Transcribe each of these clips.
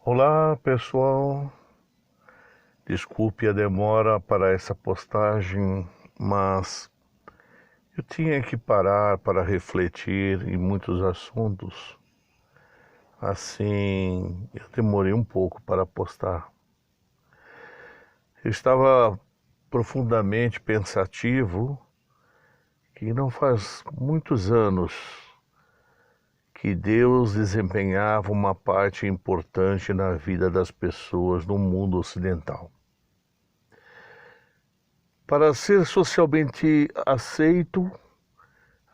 Olá, pessoal. Desculpe a demora para essa postagem, mas eu tinha que parar para refletir em muitos assuntos. Assim, eu demorei um pouco para postar. Eu estava profundamente pensativo que não faz muitos anos que Deus desempenhava uma parte importante na vida das pessoas no mundo ocidental. Para ser socialmente aceito,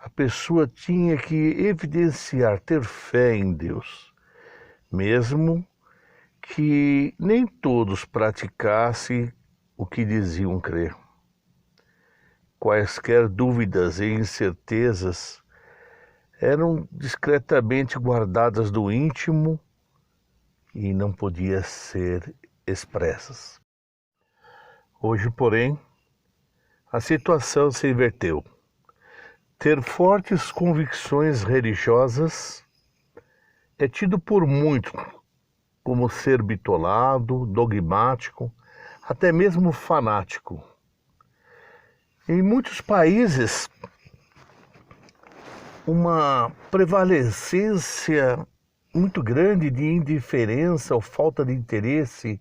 a pessoa tinha que evidenciar ter fé em Deus, mesmo que nem todos praticassem o que diziam crer. Quaisquer dúvidas e incertezas eram discretamente guardadas do íntimo e não podiam ser expressas. Hoje, porém, a situação se inverteu. Ter fortes convicções religiosas é tido por muitos como ser bitolado, dogmático, até mesmo fanático. Em muitos países, uma prevalecência muito grande de indiferença ou falta de interesse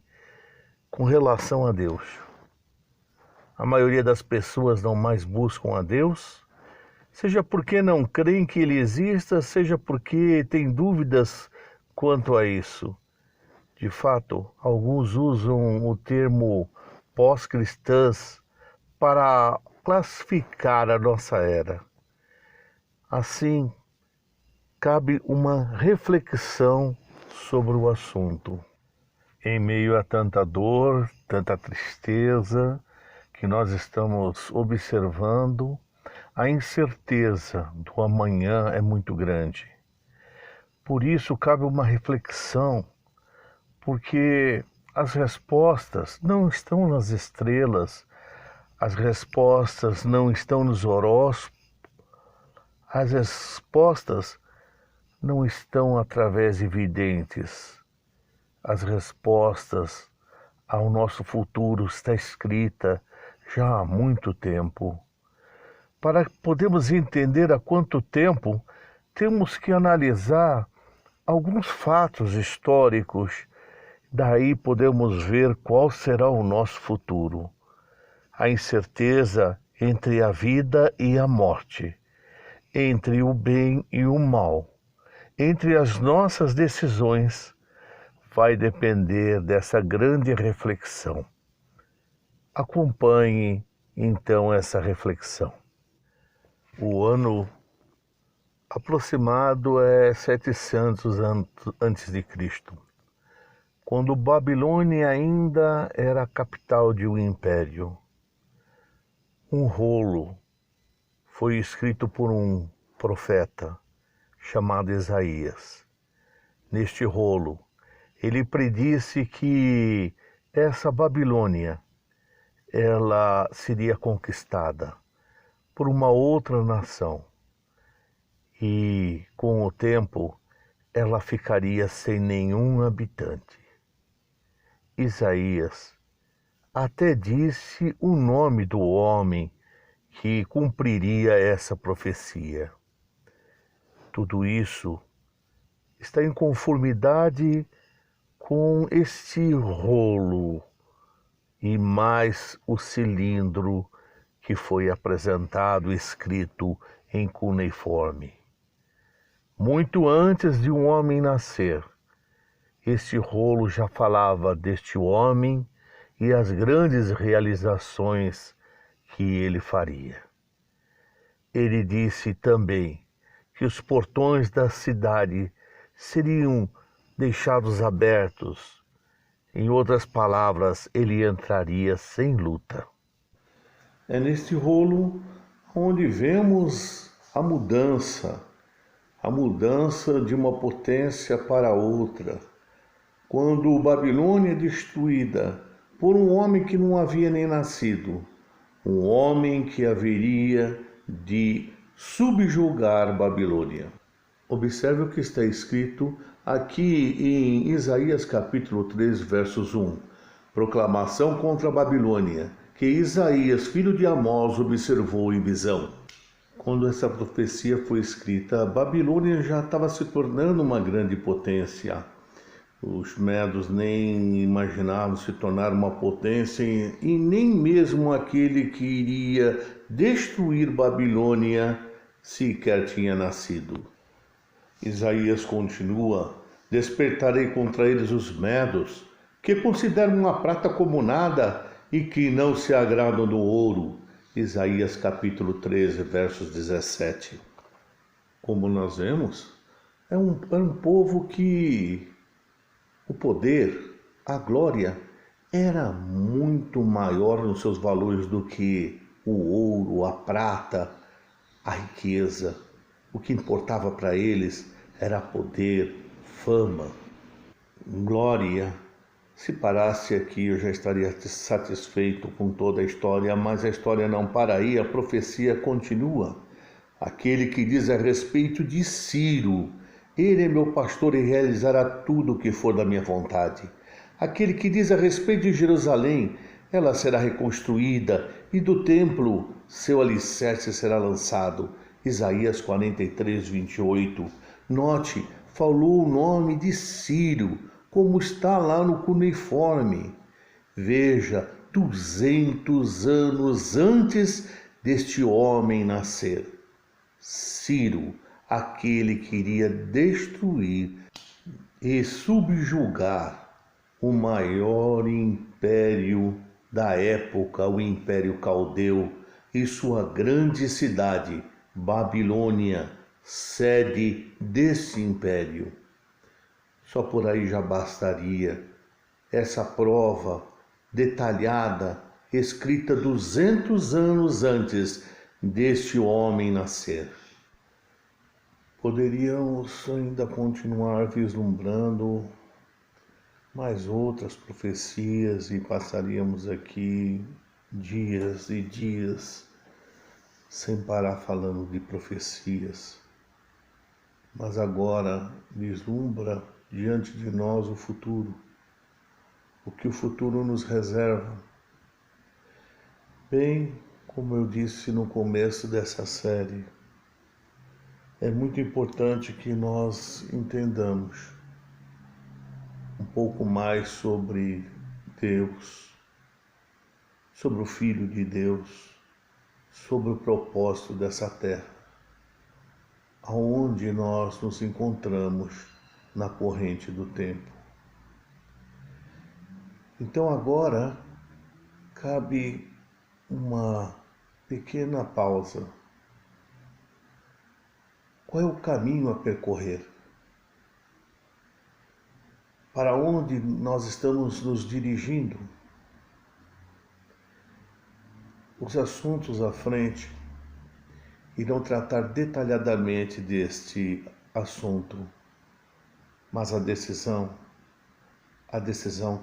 com relação a Deus. A maioria das pessoas não mais buscam a Deus, seja porque não creem que Ele exista, seja porque têm dúvidas quanto a isso. De fato, alguns usam o termo pós-cristãs para classificar a nossa era. Assim, cabe uma reflexão sobre o assunto. Em meio a tanta dor, tanta tristeza que nós estamos observando, a incerteza do amanhã é muito grande. Por isso, cabe uma reflexão, porque as respostas não estão nas estrelas, as respostas não estão nos horóscopos, as respostas não estão através de videntes. As respostas ao nosso futuro está escrita já há muito tempo. Para podermos entender há quanto tempo, temos que analisar alguns fatos históricos. Daí podemos ver qual será o nosso futuro. A incerteza entre a vida e a morte, entre o bem e o mal, entre as nossas decisões, vai depender dessa grande reflexão. Acompanhe então essa reflexão. O ano aproximado é 700 antes de Cristo, quando Babilônia ainda era a capital de um império. Um rolo foi escrito por um profeta chamado Isaías. Neste rolo, ele predisse que essa Babilônia, ela seria conquistada por uma outra nação e, com o tempo, ela ficaria sem nenhum habitante. Isaías até disse o nome do homem que cumpriria essa profecia. Tudo isso está em conformidade com este rolo e mais o cilindro que foi apresentado escrito em cuneiforme. Muito antes de um homem nascer, este rolo já falava deste homem e as grandes realizações que ele faria. Ele disse também que os portões da cidade seriam deixados abertos. Em outras palavras, ele entraria sem luta. É neste rolo onde vemos a mudança de uma potência para outra. Quando Babilônia é destruída por um homem que não havia nem nascido, um homem que haveria de subjugar Babilônia. Observe o que está escrito aqui em Isaías capítulo 3, versos 1, proclamação contra a Babilônia, que Isaías, filho de Amós, observou em visão. Quando essa profecia foi escrita, a Babilônia já estava se tornando uma grande potência. Os medos nem imaginavam se tornar uma potência e nem mesmo aquele que iria destruir Babilônia sequer tinha nascido. Isaías continua: despertarei contra eles os medos, que consideram a prata como nada e que não se agradam do ouro. Isaías capítulo 13, versos 17. Como nós vemos, é um povo que o poder, a glória, era muito maior nos seus valores do que o ouro, a prata, a riqueza. O que importava para eles era poder, fama, glória. Se parasse aqui, eu já estaria satisfeito com toda a história, mas a história não para aí, a profecia continua. Aquele que diz a respeito de Ciro: ele é meu pastor e realizará tudo o que for da minha vontade. Aquele que diz a respeito de Jerusalém: ela será reconstruída e do templo seu alicerce será lançado. Isaías 43, 28. Note, falou o nome de Ciro, como está lá no cuneiforme. Veja, 200 anos antes deste homem nascer. Ciro, aquele que iria destruir e subjugar o maior império da época, o Império Caldeu, e sua grande cidade, Babilônia, sede desse império. Só por aí já bastaria essa prova detalhada, escrita 200 anos antes deste homem nascer. Poderíamos ainda continuar vislumbrando mais outras profecias e passaríamos aqui dias e dias sem parar falando de profecias. Mas agora vislumbra diante de nós o futuro, o que o futuro nos reserva. Bem, como eu disse no começo dessa série, é muito importante que nós entendamos um pouco mais sobre Deus, sobre o Filho de Deus, sobre o propósito dessa terra, aonde nós nos encontramos na corrente do tempo. Então agora cabe uma pequena pausa. Qual é o caminho a percorrer? Para onde nós estamos nos dirigindo? Os assuntos à frente irão tratar detalhadamente deste assunto, mas a decisão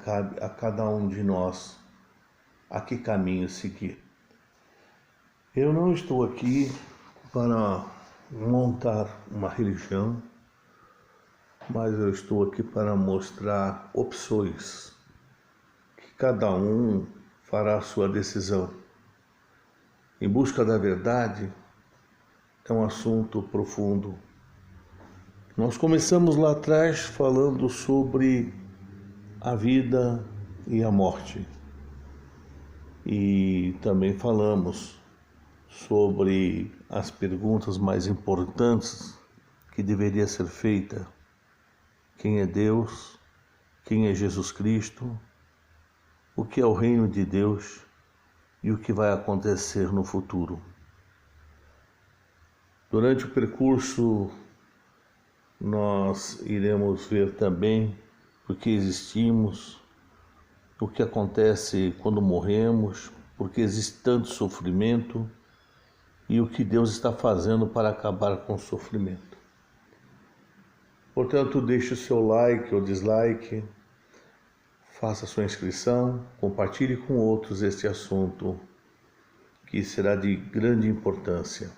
cabe a cada um de nós. A que caminho seguir? Eu não estou aqui para montar uma religião, mas eu estou aqui para mostrar opções, que cada um fará a sua decisão. Em busca da verdade é um assunto profundo. Nós começamos lá atrás falando sobre a vida e a morte. E também falamos sobre as perguntas mais importantes que deveria ser feita: quem é Deus? Quem é Jesus Cristo? O que é o reino de Deus? E o que vai acontecer no futuro? Durante o percurso, nós iremos ver também por que existimos, o que acontece quando morremos, por que existe tanto sofrimento e o que Deus está fazendo para acabar com o sofrimento. Portanto, deixe o seu like ou dislike, faça sua inscrição, compartilhe com outros este assunto que será de grande importância.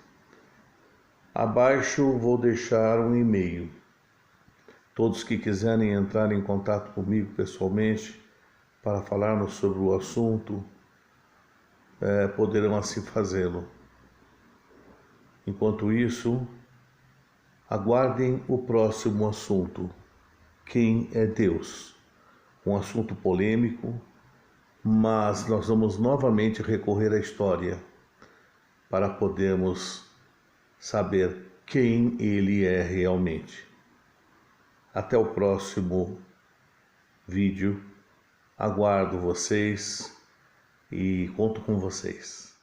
Abaixo vou deixar um e-mail. Todos que quiserem entrar em contato comigo pessoalmente para falarmos sobre o assunto, poderão assim fazê-lo. Enquanto isso, aguardem o próximo assunto. Quem é Deus? Um assunto polêmico, mas nós vamos novamente recorrer à história para podermos saber quem Ele é realmente. Até o próximo vídeo. Aguardo vocês e conto com vocês.